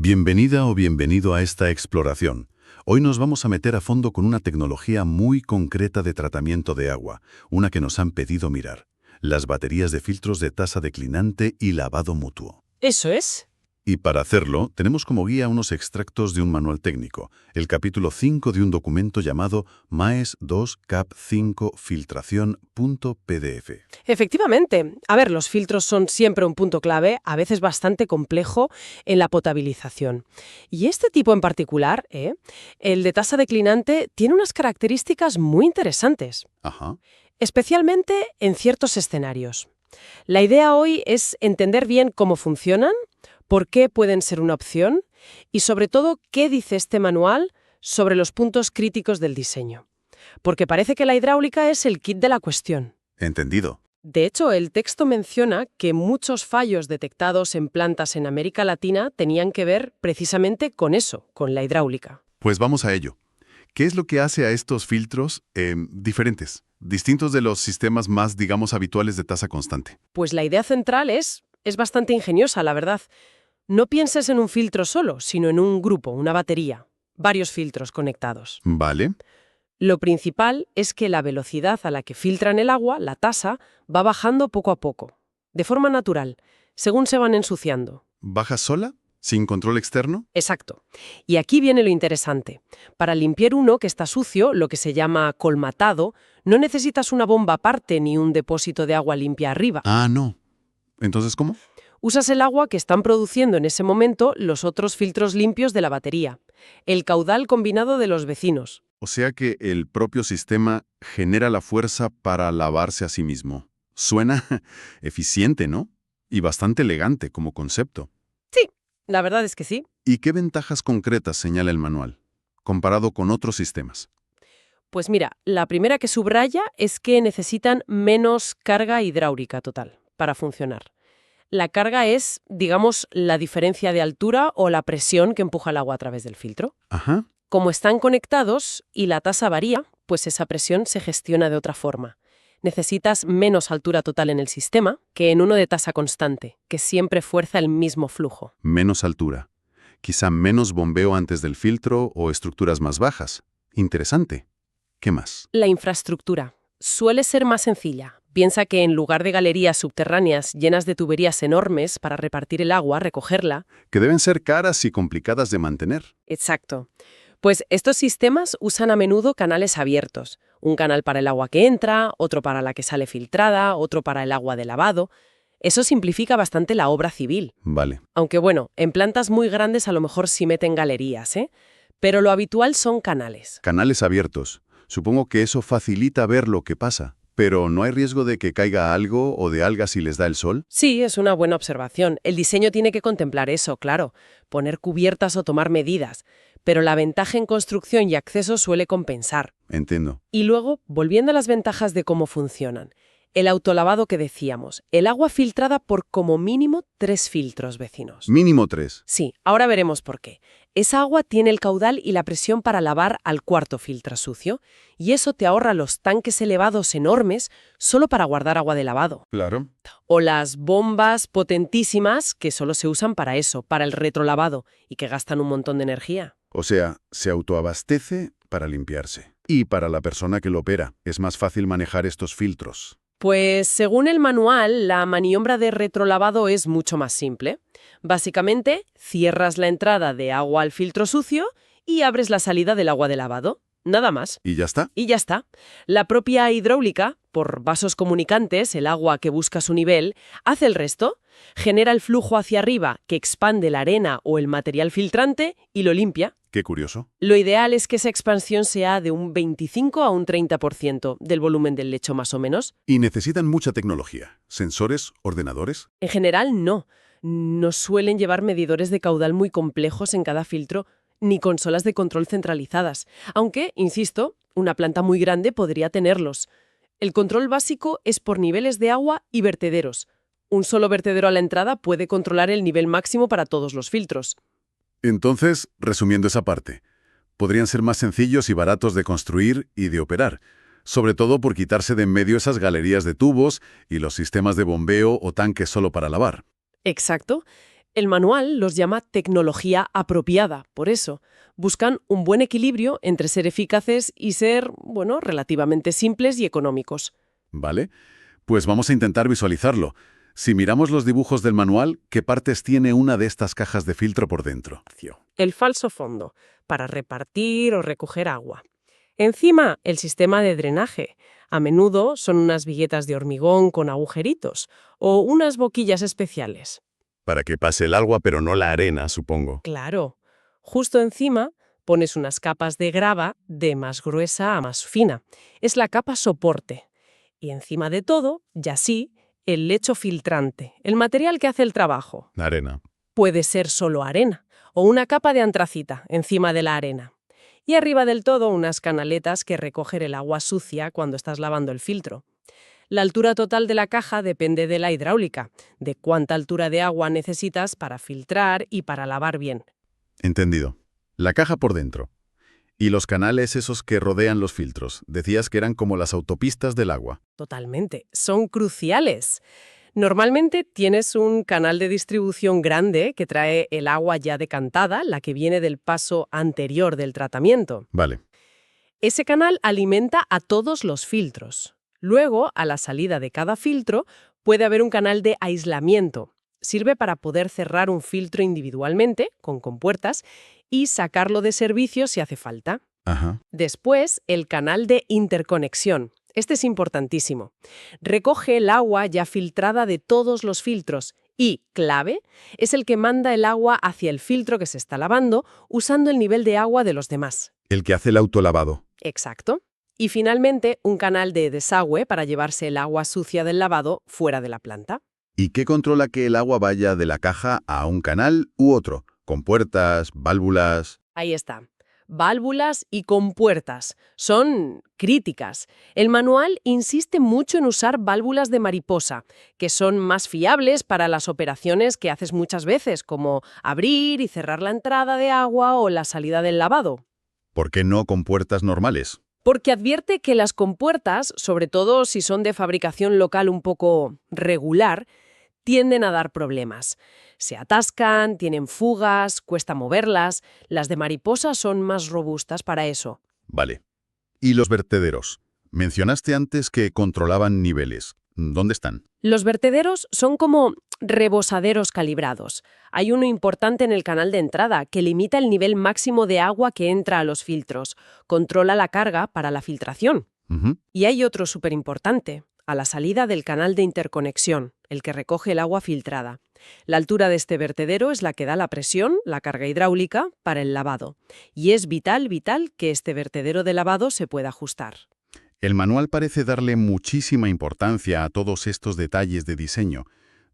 Bienvenida o bienvenido a esta exploración. Hoy nos vamos a meter a fondo con una tecnología muy concreta de tratamiento de agua, una que nos han pedido mirar: las baterías de filtros de tasa declinante y lavado mutuo. Eso es. Y para hacerlo, tenemos como guía unos extractos de un manual técnico, el capítulo 5 de un documento llamado MAES 2 CAP 5 filtración.pdf. Efectivamente. A ver, los filtros son siempre un punto clave, a veces bastante complejo, en la potabilización. Y este tipo en particular, el de tasa declinante, tiene unas características muy interesantes, Ajá. especialmente en ciertos escenarios. La idea hoy es entender bien cómo funcionan, por qué pueden ser una opción y, sobre todo, qué dice este manual sobre los puntos críticos del diseño. Porque parece que la hidráulica es el kit de la cuestión. Entendido. De hecho, el texto menciona que muchos fallos detectados en plantas en América Latina tenían que ver precisamente con eso, con la hidráulica. Pues vamos a ello. ¿Qué es lo que hace a estos filtros diferentes, distintos de los sistemas más, digamos, habituales de tasa constante? Pues la idea central es bastante ingeniosa, la verdad. No pienses en un filtro solo, sino en un grupo, una batería, varios filtros conectados. Vale. Lo principal es que la velocidad a la que filtran el agua, la tasa, va bajando poco a poco, de forma natural, según se van ensuciando. ¿Baja sola? ¿Sin control externo? Exacto. Y aquí viene lo interesante. Para limpiar uno que está sucio, lo que se llama colmatado, no necesitas una bomba aparte ni un depósito de agua limpia arriba. Ah, no. ¿Entonces cómo? Usas el agua que están produciendo en ese momento los otros filtros limpios de la batería, el caudal combinado de los vecinos. O sea que el propio sistema genera la fuerza para lavarse a sí mismo. Suena eficiente, ¿no? Y bastante elegante como concepto. Sí, la verdad es que sí. ¿Y qué ventajas concretas señala el manual, comparado con otros sistemas? Pues mira, la primera que subraya es que necesitan menos carga hidráulica total para funcionar. La carga es, digamos, la diferencia de altura o la presión que empuja el agua a través del filtro. Ajá. Como están conectados y la tasa varía, pues esa presión se gestiona de otra forma. Necesitas menos altura total en el sistema que en uno de tasa constante, que siempre fuerza el mismo flujo. Menos altura. Quizá menos bombeo antes del filtro o estructuras más bajas. Interesante. ¿Qué más? La infraestructura suele ser más sencilla. Piensa que en lugar de galerías subterráneas llenas de tuberías enormes para repartir el agua, recogerla. Que deben ser caras y complicadas de mantener. Exacto. Pues estos sistemas usan a menudo canales abiertos. Un canal para el agua que entra, otro para la que sale filtrada, otro para el agua de lavado. Eso simplifica bastante la obra civil. Vale. Aunque bueno, en plantas muy grandes a lo mejor sí meten galerías, pero lo habitual son canales. Canales abiertos. Supongo que eso facilita ver lo que pasa. Pero ¿no hay riesgo de que caiga algo o de algas si les da el sol? Sí, es una buena observación. El diseño tiene que contemplar eso, claro. Poner cubiertas o tomar medidas. Pero la ventaja en construcción y acceso suele compensar. Entiendo. Y luego, volviendo a las ventajas de cómo funcionan. El autolavado que decíamos. El agua filtrada por como mínimo 3 filtros vecinos. Mínimo 3. Sí, ahora veremos por qué. Esa agua tiene el caudal y la presión para lavar al cuarto filtro sucio, y eso te ahorra los tanques elevados enormes solo para guardar agua de lavado. Claro. O las bombas potentísimas que solo se usan para eso, para el retrolavado, y que gastan un montón de energía. O sea, se autoabastece para limpiarse. Y para la persona que lo opera, es más fácil manejar estos filtros. Pues según el manual, la maniobra de retrolavado es mucho más simple. Básicamente, cierras la entrada de agua al filtro sucio y abres la salida del agua de lavado. Nada más. ¿Y ya está? Y ya está. La propia hidráulica, por vasos comunicantes, el agua que busca su nivel, hace el resto, genera el flujo hacia arriba que expande la arena o el material filtrante y lo limpia. Qué curioso. Lo ideal es que esa expansión sea de un 25 a un 30% del volumen del lecho más o menos. Y necesitan mucha tecnología. ¿Sensores? ¿Ordenadores? En general, no. No suelen llevar medidores de caudal muy complejos en cada filtro, ni consolas de control centralizadas. Aunque, insisto, una planta muy grande podría tenerlos. El control básico es por niveles de agua y vertederos. Un solo vertedero a la entrada puede controlar el nivel máximo para todos los filtros. Entonces, resumiendo esa parte, podrían ser más sencillos y baratos de construir y de operar, sobre todo por quitarse de en medio esas galerías de tubos y los sistemas de bombeo o tanques solo para lavar. Exacto. El manual los llama tecnología apropiada, por eso. Buscan un buen equilibrio entre ser eficaces y ser, bueno, relativamente simples y económicos. ¿Vale? Pues vamos a intentar visualizarlo. Si miramos los dibujos del manual, ¿qué partes tiene una de estas cajas de filtro por dentro? El falso fondo, para repartir o recoger agua. Encima, el sistema de drenaje. A menudo son unas viguetas de hormigón con agujeritos o unas boquillas especiales. Para que pase el agua, pero no la arena, supongo. Claro. Justo encima pones unas capas de grava de más gruesa a más fina. Es la capa soporte. Y encima de todo, ya sí, el lecho filtrante, el material que hace el trabajo. La arena. Puede ser solo arena o una capa de antracita encima de la arena. Y arriba del todo unas canaletas que recogen el agua sucia cuando estás lavando el filtro. La altura total de la caja depende de la hidráulica, de cuánta altura de agua necesitas para filtrar y para lavar bien. Entendido. La caja por dentro. Y los canales esos que rodean los filtros. Decías que eran como las autopistas del agua. Totalmente. Son cruciales. Normalmente tienes un canal de distribución grande que trae el agua ya decantada, la que viene del paso anterior del tratamiento. Vale. Ese canal alimenta a todos los filtros. Luego, a la salida de cada filtro, puede haber un canal de aislamiento. Sirve para poder cerrar un filtro individualmente, con compuertas, y sacarlo de servicio si hace falta. Ajá. Después, el canal de interconexión. Este es importantísimo. Recoge el agua ya filtrada de todos los filtros y, clave, es el que manda el agua hacia el filtro que se está lavando usando el nivel de agua de los demás. El que hace el autolavado. Exacto. Y finalmente, un canal de desagüe para llevarse el agua sucia del lavado fuera de la planta. ¿Y qué controla que el agua vaya de la caja a un canal u otro? ¿Compuertas, válvulas? Ahí está. Válvulas y compuertas. Son críticas. El manual insiste mucho en usar válvulas de mariposa, que son más fiables para las operaciones que haces muchas veces, como abrir y cerrar la entrada de agua o la salida del lavado. ¿Por qué no compuertas normales? Porque advierte que las compuertas, sobre todo si son de fabricación local un poco regular, tienden a dar problemas. Se atascan, tienen fugas, cuesta moverlas. Las de mariposa son más robustas para eso. Vale. ¿Y los vertederos? Mencionaste antes que controlaban niveles. ¿Dónde están? Los vertederos son como rebosaderos calibrados. Hay uno importante en el canal de entrada que limita el nivel máximo de agua que entra a los filtros. Controla la carga para la filtración. Ujú. Y hay otro súper importante, a la salida del canal de interconexión, el que recoge el agua filtrada. La altura de este vertedero es la que da la presión, la carga hidráulica, para el lavado. Y es vital que este vertedero de lavado se pueda ajustar. El manual parece darle muchísima importancia a todos estos detalles de diseño.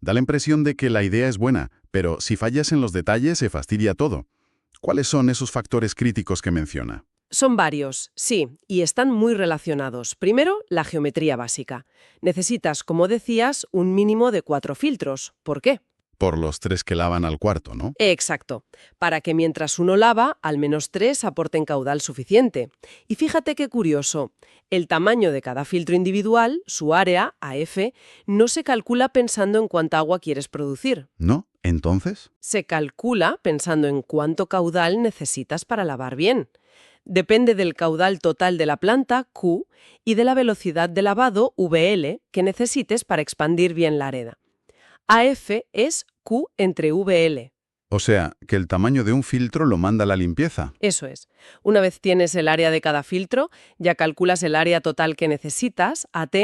Da la impresión de que la idea es buena, pero si fallas en los detalles se fastidia todo. ¿Cuáles son esos factores críticos que menciona? Son varios, sí, y están muy relacionados. Primero, la geometría básica. Necesitas, como decías, un mínimo de 4 filtros. ¿Por qué? Por los 3 que lavan al cuarto, ¿no? Exacto, para que mientras uno lava, al menos 3 aporten caudal suficiente. Y fíjate qué curioso, el tamaño de cada filtro individual, su área, AF, no se calcula pensando en cuánta agua quieres producir. ¿No? ¿Entonces? Se calcula pensando en cuánto caudal necesitas para lavar bien. Depende del caudal total de la planta, Q, y de la velocidad de lavado, VL, que necesites para expandir bien la arena. AF es Q entre VL. O sea, que el tamaño de un filtro lo manda la limpieza. Eso es. Una vez tienes el área de cada filtro, ya calculas el área total que necesitas, AT,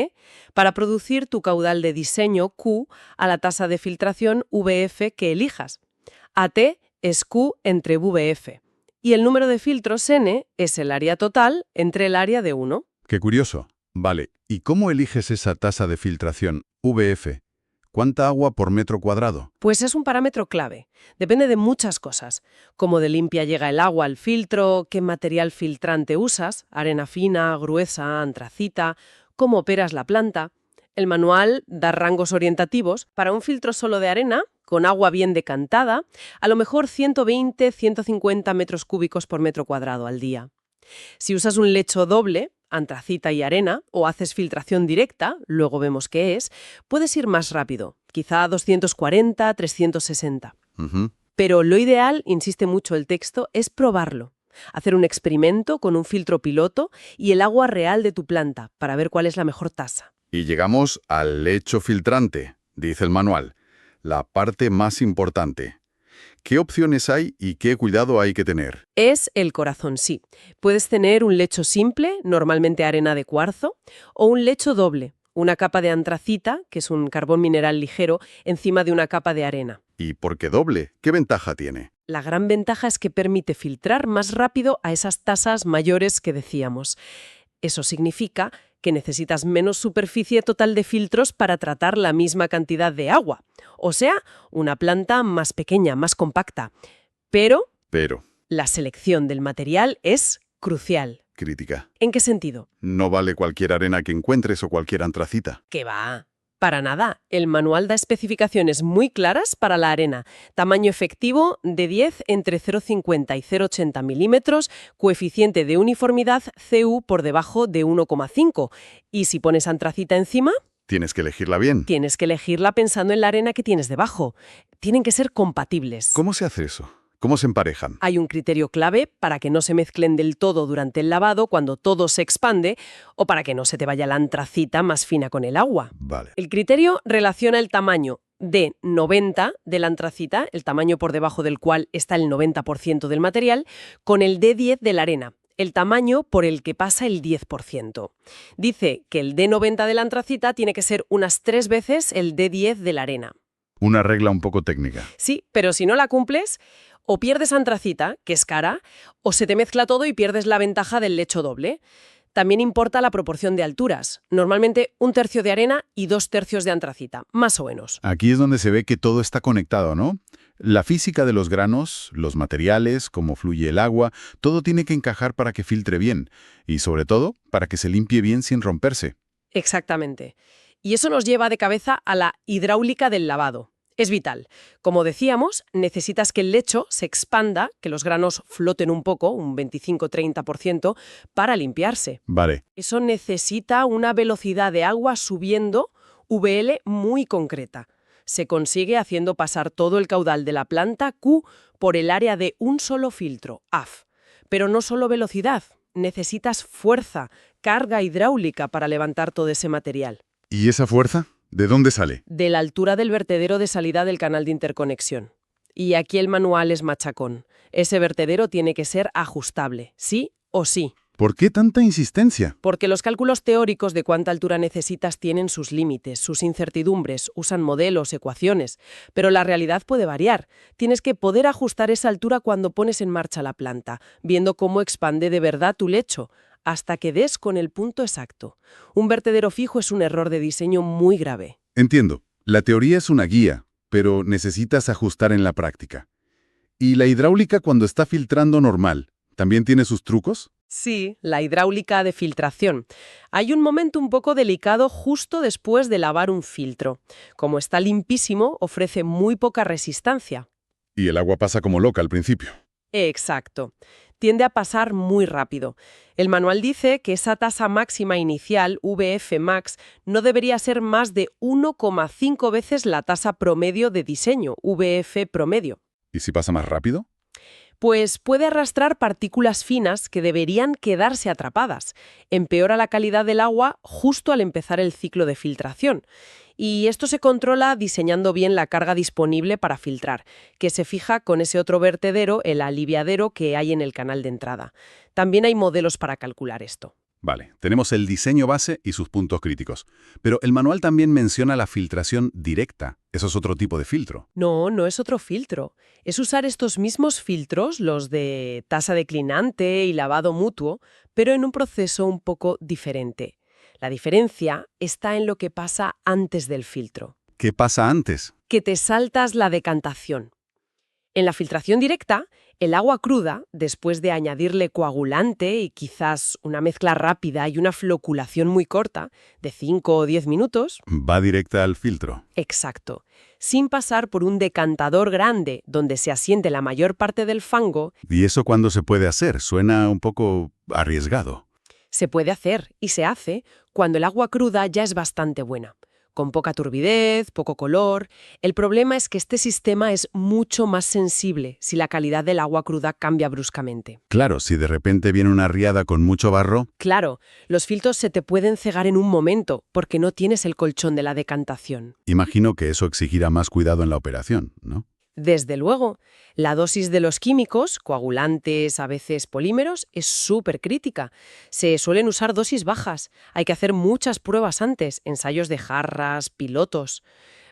para producir tu caudal de diseño, Q, a la tasa de filtración, VF, que elijas. AT es Q entre VF. Y el número de filtros N es el área total entre el área de 1. Qué curioso. Vale, ¿y cómo eliges esa tasa de filtración, VF? ¿Cuánta agua por metro cuadrado? Pues es un parámetro clave. Depende de muchas cosas. Cómo de limpia llega el agua al filtro, qué material filtrante usas, arena fina, gruesa, antracita, cómo operas la planta. El manual da rangos orientativos para un filtro solo de arena, con agua bien decantada, a lo mejor 120-150 metros cúbicos por metro cuadrado al día. Si usas un lecho doble, antracita y arena, o haces filtración directa, luego vemos qué es, puedes ir más rápido, quizá 240, 360. Ujú. Pero lo ideal, insiste mucho el texto, es probarlo. Hacer un experimento con un filtro piloto y el agua real de tu planta para ver cuál es la mejor tasa. Y llegamos al lecho filtrante, dice el manual, la parte más importante. ¿Qué opciones hay y qué cuidado hay que tener? Es el corazón, sí. Puedes tener un lecho simple, normalmente arena de cuarzo, o un lecho doble, una capa de antracita, que es un carbón mineral ligero, encima de una capa de arena. ¿Y por qué doble? ¿Qué ventaja tiene? La gran ventaja es que permite filtrar más rápido a esas tasas mayores que decíamos. Eso significa que necesitas menos superficie total de filtros para tratar la misma cantidad de agua. O sea, una planta más pequeña, más compacta. Pero Pero, la selección del material es crucial. crítica, ¿En qué sentido? no vale cualquier arena que encuentres o cualquier antracita. ¿Qué va? Para nada. El manual da especificaciones muy claras para la arena. Tamaño efectivo de 10 entre 0,50 y 0,80 milímetros, coeficiente de uniformidad CU por debajo de 1,5. Y si pones antracita encima, Tienes que elegirla bien. tienes que elegirla pensando en la arena que tienes debajo. Tienen que ser compatibles. ¿Cómo se hace eso? ¿Cómo se emparejan? Hay un criterio clave para que no se mezclen del todo durante el lavado cuando todo se expande o para que no se te vaya la antracita más fina con el agua. Vale. El criterio relaciona el tamaño D90 de la antracita, el tamaño por debajo del cual está el 90% del material, con el D10 de la arena, el tamaño por el que pasa el 10%. Dice que el D90 de la antracita tiene que ser unas 3 veces el D10 de la arena. Una regla un poco técnica. Sí, pero si no la cumples, o pierdes antracita, que es cara, o se te mezcla todo y pierdes la ventaja del lecho doble. También importa la proporción de alturas, normalmente 1/3 de arena y 2/3 de antracita, más o menos. Aquí es donde se ve que todo está conectado, ¿no? La física de los granos, los materiales, cómo fluye el agua, todo tiene que encajar para que filtre bien y, sobre todo, para que se limpie bien sin romperse. Exactamente. Y eso nos lleva de cabeza a la hidráulica del lavado. Es vital. Como decíamos, necesitas que el lecho se expanda, que los granos floten un poco, un 25-30%, para limpiarse. Vale. Eso necesita una velocidad de agua subiendo, VL, muy concreta. Se consigue haciendo pasar todo el caudal de la planta Q por el área de un solo filtro, AF. Pero no solo velocidad, necesitas fuerza, carga hidráulica para levantar todo ese material. ¿Y esa fuerza? ¿De dónde sale? De la altura del vertedero de salida del canal de interconexión. Y aquí el manual es machacón. Ese vertedero tiene que ser ajustable, sí o sí. ¿Por qué tanta insistencia? Porque los cálculos teóricos de cuánta altura necesitas tienen sus límites, sus incertidumbres, usan modelos, ecuaciones, pero la realidad puede variar. Tienes que poder ajustar esa altura cuando pones en marcha la planta, viendo cómo expande de verdad tu lecho, hasta que des con el punto exacto. Un vertedero fijo es un error de diseño muy grave. Entiendo. La teoría es una guía, pero necesitas ajustar en la práctica. ¿Y la hidráulica cuando está filtrando normal, también tiene sus trucos? Sí, la hidráulica de filtración. Hay un momento un poco delicado justo después de lavar un filtro. Como está limpísimo, ofrece muy poca resistencia. Y el agua pasa como loca al principio. Exacto. Tiende a pasar muy rápido. El manual dice que esa tasa máxima inicial, VF max, no debería ser más de 1,5 veces la tasa promedio de diseño, VF promedio. ¿Y si pasa más rápido? Pues puede arrastrar partículas finas que deberían quedarse atrapadas. Empeora la calidad del agua justo al empezar el ciclo de filtración. Y esto se controla diseñando bien la carga disponible para filtrar, que se fija con ese otro vertedero, el aliviadero que hay en el canal de entrada. También hay modelos para calcular esto. Vale, tenemos el diseño base y sus puntos críticos. Pero el manual también menciona la filtración directa. Eso es otro tipo de filtro. No, no es otro filtro. Es usar estos mismos filtros, los de tasa declinante y lavado mutuo, pero en un proceso un poco diferente. La diferencia está en lo que pasa antes del filtro. ¿Qué pasa antes? Que te saltas la decantación. En la filtración directa, el agua cruda, después de añadirle coagulante y quizás una mezcla rápida y una floculación muy corta, de 5 o 10 minutos, Va directa al filtro. exacto, sin pasar por un decantador grande donde se asiente la mayor parte del fango, ¿Y eso cuándo se puede hacer? Suena un poco arriesgado. se puede hacer y se hace cuando el agua cruda ya es bastante buena. con poca turbidez, poco color. El problema es que este sistema es mucho más sensible si la calidad del agua cruda cambia bruscamente. Claro, si de repente viene una riada con mucho barro, Claro, los filtros se te pueden cegar en un momento porque no tienes el colchón de la decantación. imagino que eso exigirá más cuidado en la operación, ¿no? Desde luego, la dosis de los químicos, coagulantes, a veces polímeros, es súper crítica. Se suelen usar dosis bajas. Hay que hacer muchas pruebas antes, ensayos de jarras, pilotos,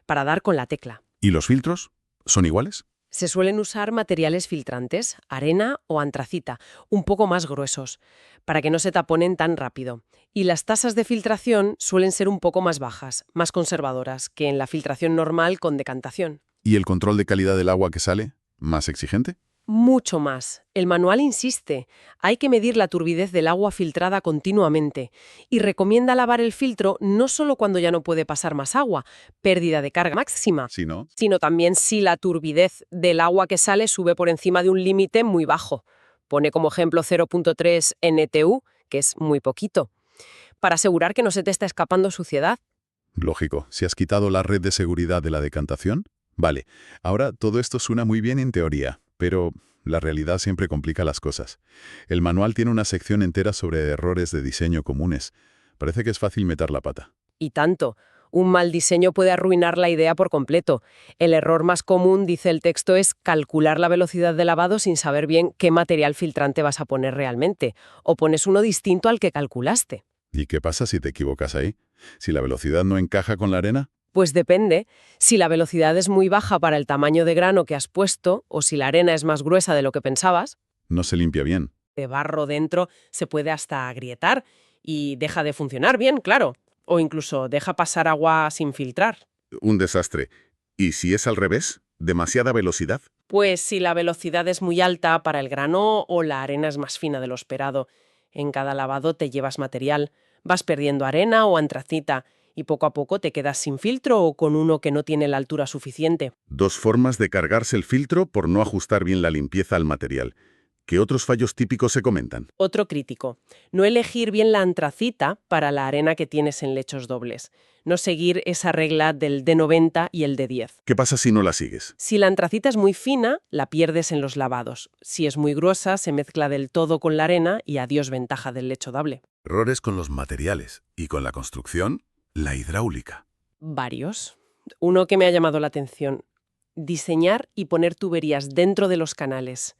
para dar con la tecla. ¿Y los filtros? ¿Son iguales? Se suelen usar materiales filtrantes, arena o antracita, un poco más gruesos, para que no se taponen tan rápido. Y las tasas de filtración suelen ser un poco más bajas, más conservadoras, que en la filtración normal con decantación. ¿Y el control de calidad del agua que sale? ¿Más exigente? Mucho más. El manual insiste, hay que medir la turbidez del agua filtrada continuamente y recomienda lavar el filtro no solo cuando ya no puede pasar más agua, pérdida de carga máxima, Si no. sino también si la turbidez del agua que sale sube por encima de un límite muy bajo. Pone como ejemplo 0.3 NTU, que es muy poquito, para asegurar que no se te está escapando suciedad. Lógico. ¿Si has quitado la red de seguridad de la decantación? Vale. Ahora, todo esto suena muy bien en teoría, pero la realidad siempre complica las cosas. El manual tiene una sección entera sobre errores de diseño comunes. Parece que es fácil meter la pata. Y tanto. Un mal diseño puede arruinar la idea por completo. El error más común, dice el texto, es calcular la velocidad de lavado sin saber bien qué material filtrante vas a poner realmente, o pones uno distinto al que calculaste. ¿Y qué pasa si te equivocas ahí? ¿Si la velocidad no encaja con la arena? Pues depende. Si la velocidad es muy baja para el tamaño de grano que has puesto, o si la arena es más gruesa de lo que pensabas, No se limpia bien. de barro dentro se puede hasta agrietar y deja de funcionar bien, claro. O incluso deja pasar agua sin filtrar. Un desastre. ¿Y si es al revés? ¿Demasiada velocidad? Pues si la velocidad es muy alta para el grano o la arena es más fina de lo esperado. En cada lavado te llevas material, vas perdiendo arena o antracita y poco a poco te quedas sin filtro o con uno que no tiene la altura suficiente. Dos formas de cargarse el filtro por no ajustar bien la limpieza al material. ¿Qué otros fallos típicos se comentan? Otro crítico, no elegir bien la antracita para la arena que tienes en lechos dobles. No seguir esa regla del D90 y el D10. ¿Qué pasa si no la sigues? Si la antracita es muy fina, la pierdes en los lavados. Si es muy gruesa, se mezcla del todo con la arena y adiós ventaja del lecho doble. Errores con los materiales y con la construcción, la hidráulica. Varios. Uno que me ha llamado la atención. Diseñar y poner tuberías dentro de los canales,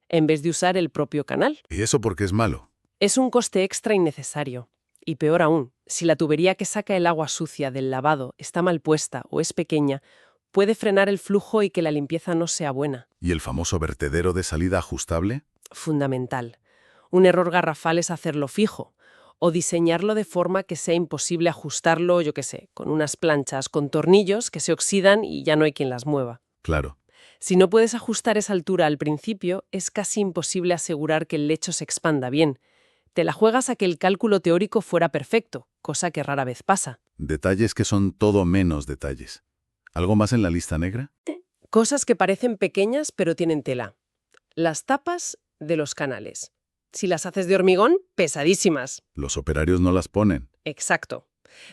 en vez de usar el propio canal. ¿Y eso porque es malo? Es un coste extra innecesario. Y peor aún, si la tubería que saca el agua sucia del lavado está mal puesta o es pequeña, puede frenar el flujo y que la limpieza no sea buena. ¿Y el famoso vertedero de salida ajustable? Fundamental. Un error garrafal es hacerlo fijo o diseñarlo de forma que sea imposible ajustarlo, yo qué sé, con unas planchas con tornillos que se oxidan y ya no hay quien las mueva. Claro. Si no puedes ajustar esa altura al principio, es casi imposible asegurar que el lecho se expanda bien. Te la juegas a que el cálculo teórico fuera perfecto, cosa que rara vez pasa. Detalles que son todo menos detalles. ¿Algo más en la lista negra? Cosas que parecen pequeñas pero tienen tela. Las tapas de los canales. Si las haces de hormigón, pesadísimas. Los operarios no las ponen. Exacto.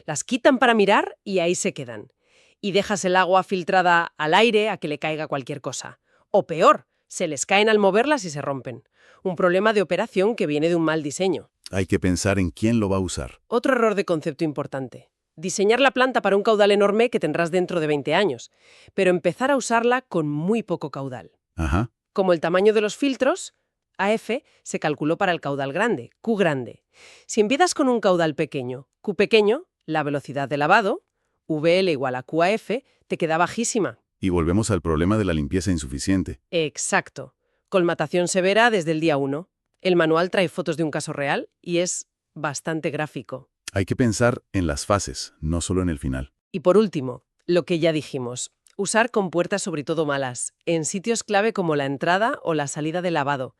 Las quitan para mirar y ahí se quedan. Y dejas el agua filtrada al aire a que le caiga cualquier cosa. O peor, se les caen al moverlas y se rompen. Un problema de operación que viene de un mal diseño. Hay que pensar en quién lo va a usar. Otro error de concepto importante. Diseñar la planta para un caudal enorme que tendrás dentro de 20 años, pero empezar a usarla con muy poco caudal. Ajá. Como el tamaño de los filtros, AF se calculó para el caudal grande, Q grande. Si empiezas con un caudal pequeño, Q pequeño, la velocidad de lavado, VL igual a QAF, te queda bajísima. Y volvemos al problema de la limpieza insuficiente. Exacto. Colmatación severa desde el día 1. El manual trae fotos de un caso real y es bastante gráfico. Hay que pensar en las fases, no solo en el final. Y por último, lo que ya dijimos, usar compuertas sobre todo malas, en sitios clave como la entrada o la salida de lavado.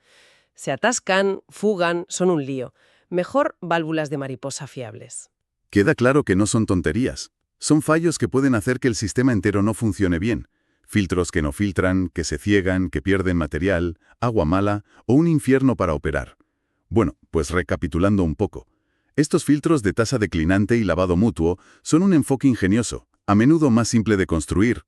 Se atascan, fugan, son un lío. Mejor válvulas de mariposa fiables. Queda claro que no son tonterías. Son fallos que pueden hacer que el sistema entero no funcione bien. Filtros que no filtran, que se ciegan, que pierden material, agua mala o un infierno para operar. Bueno, pues recapitulando un poco. Estos filtros de tasa declinante y lavado mutuo son un enfoque ingenioso, a menudo más simple de construir.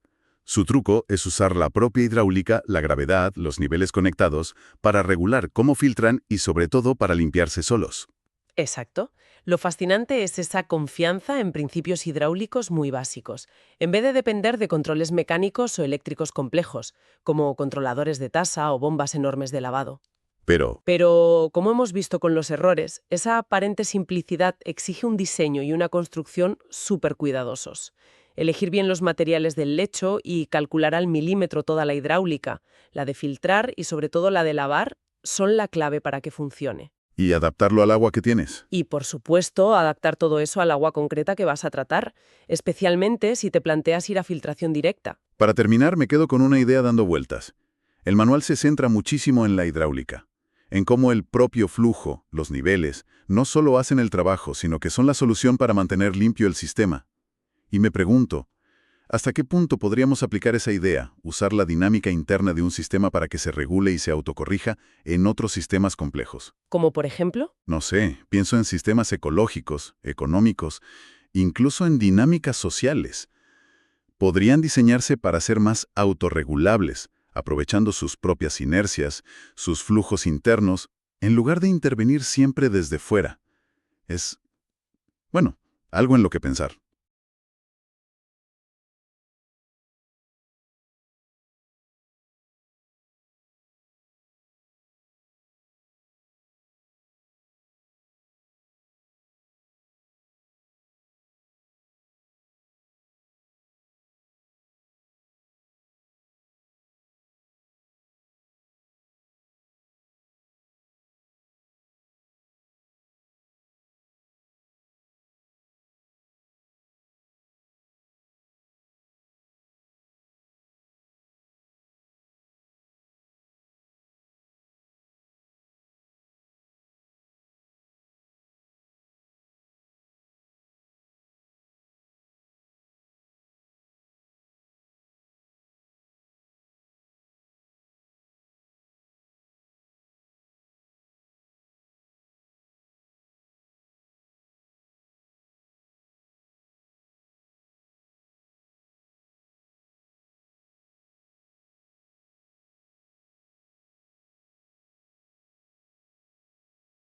Su truco es usar la propia hidráulica, la gravedad, los niveles conectados, para regular cómo filtran y sobre todo para limpiarse solos. Exacto. Lo fascinante es esa confianza en principios hidráulicos muy básicos, en vez de depender de controles mecánicos o eléctricos complejos, como controladores de tasa o bombas enormes de lavado. Pero, Pero, como hemos visto con los errores, esa aparente simplicidad exige un diseño y una construcción súper cuidadosos. Elegir bien los materiales del lecho y calcular al milímetro toda la hidráulica, la de filtrar y sobre todo la de lavar, son la clave para que funcione. ¿y adaptarlo al agua que tienes? Y, por supuesto, adaptar todo eso al agua concreta que vas a tratar, especialmente si te planteas ir a filtración directa. Para terminar, me quedo con una idea dando vueltas. El manual se centra muchísimo en la hidráulica, en cómo el propio flujo, los niveles, no solo hacen el trabajo, sino que son la solución para mantener limpio el sistema. Y me pregunto, ¿hasta qué punto podríamos aplicar esa idea, usar la dinámica interna de un sistema para que se regule y se autocorrija en otros sistemas complejos? Como por ejemplo, No sé, pienso en sistemas ecológicos, económicos, incluso en dinámicas sociales. Podrían diseñarse para ser más autorregulables, aprovechando sus propias inercias, sus flujos internos, en lugar de intervenir siempre desde fuera. Es, bueno, algo en lo que pensar.